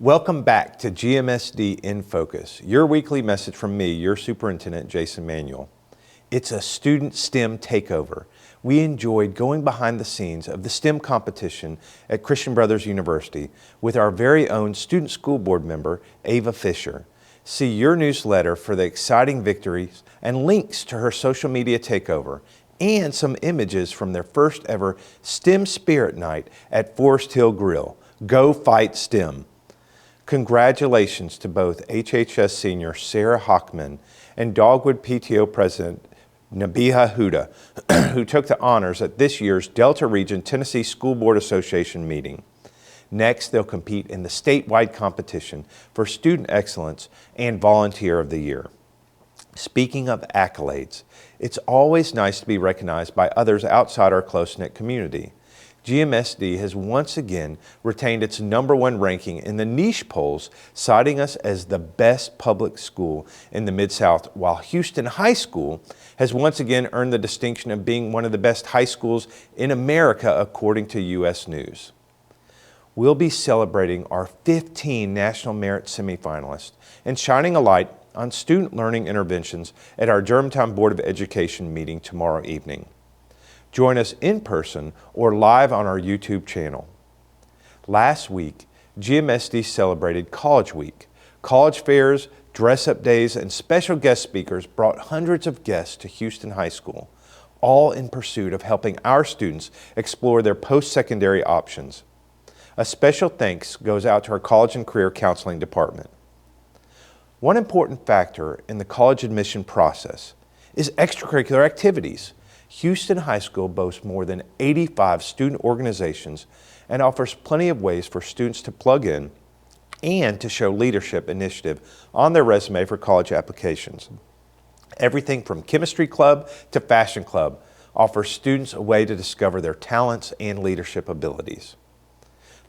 Welcome back to GMSD In Focus, your weekly message from me, your superintendent, Jason Manuel. It's a student STEM takeover. We enjoyed going behind the scenes of the STEM competition at Christian Brothers University with our very own student school board member, Ava Fisher. See your newsletter for the exciting victories and links to her social media takeover and some images from their first ever STEM Spirit Night at Forest Hill Grill. Go Fight STEM. Congratulations to both HHS senior Sarah Hockman and Dogwood PTO President Nabiha Huda, who took the honors at this year's Delta Region Tennessee School Board Association meeting. Next, they'll compete in the statewide competition for Student Excellence and Volunteer of the Year. Speaking of accolades, it's always nice to be recognized by others outside our close-knit community. GMSD has once again retained its #1 ranking in the niche polls, citing us as the best public school in the Mid-South, while Houston High School has once again earned the distinction of being one of the best high schools in America, according to U.S. News. We'll be celebrating our 15 National Merit semifinalists and shining a light on student learning interventions at our Germantown Board of Education meeting tomorrow evening. Join us in person or live on our YouTube channel. Last week, GMSD celebrated College Week. College fairs, dress-up days, and special guest speakers brought hundreds of guests to Houston High School, all in pursuit of helping our students explore their post-secondary options. A special thanks goes out to our College and Career Counseling Department. One important factor in the college admission process is extracurricular activities. Houston High School boasts more than 85 student organizations and offers plenty of ways for students to plug in and to show leadership initiative on their resume for college applications. Everything from Chemistry Club to Fashion Club offers students a way to discover their talents and leadership abilities.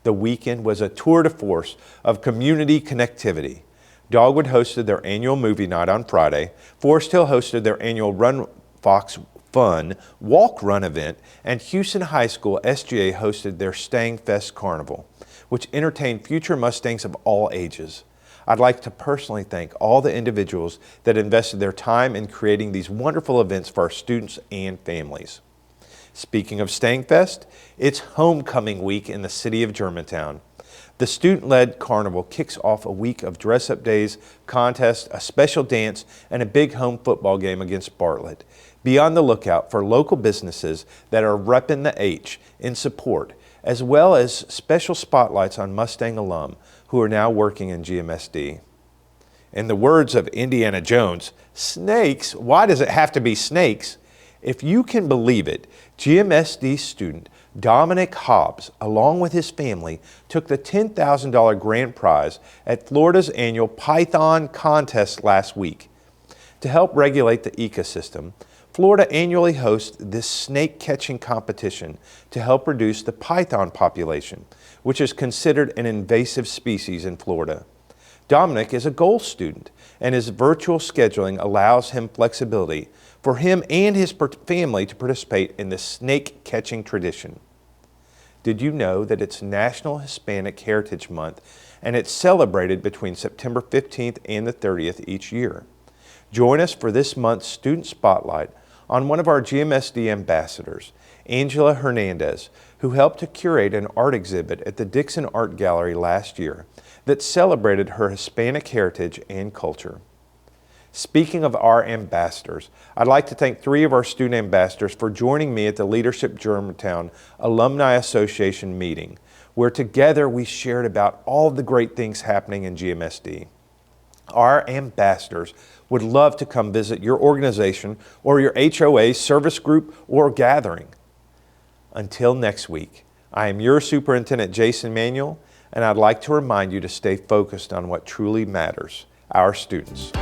The weekend was a tour de force of community connectivity. Dogwood hosted their annual movie night on Friday, Forest Hill hosted their annual Run Fox Fun Walk Run event, and Houston High School SGA hosted their Stang Fest Carnival, which entertained future Mustangs of all ages. I'd like to personally thank all the individuals that invested their time in creating these wonderful events for our students and families. Speaking of Stang Fest, it's homecoming week in the city of Germantown. The student-led carnival kicks off a week of dress-up days, contests, a special dance, and a big home football game against Bartlett. Be on the lookout for local businesses that are repping the H in support, as well as special spotlights on Mustang alum who are now working in GMSD. In the words of Indiana Jones, snakes, why does it have to be snakes? If you can believe it, GMSD student Dominic Hobbs, along with his family, took the $10,000 grand prize at Florida's annual Python contest last week. To help regulate the ecosystem, Florida annually hosts this snake catching competition to help reduce the python population, which is considered an invasive species in Florida. Dominic is a gold student, and his virtual scheduling allows him flexibility for him and his family to participate in the snake catching tradition. Did you know that it's National Hispanic Heritage Month and it's celebrated between September 15th and the 30th each year? Join us for this month's Student Spotlight on one of our GMSD ambassadors, Angela Hernandez, who helped to curate an art exhibit at the Dixon Art Gallery last year that celebrated her Hispanic heritage and culture. Speaking of our ambassadors, I'd like to thank 3 of our student ambassadors for joining me at the Leadership Germantown Alumni Association meeting, where together we shared about all the great things happening in GMSD. Our ambassadors would love to come visit your organization or your HOA, service group, or gathering. Until next week, I am your Superintendent Jason Manuel, and I'd like to remind you to stay focused on what truly matters, our students.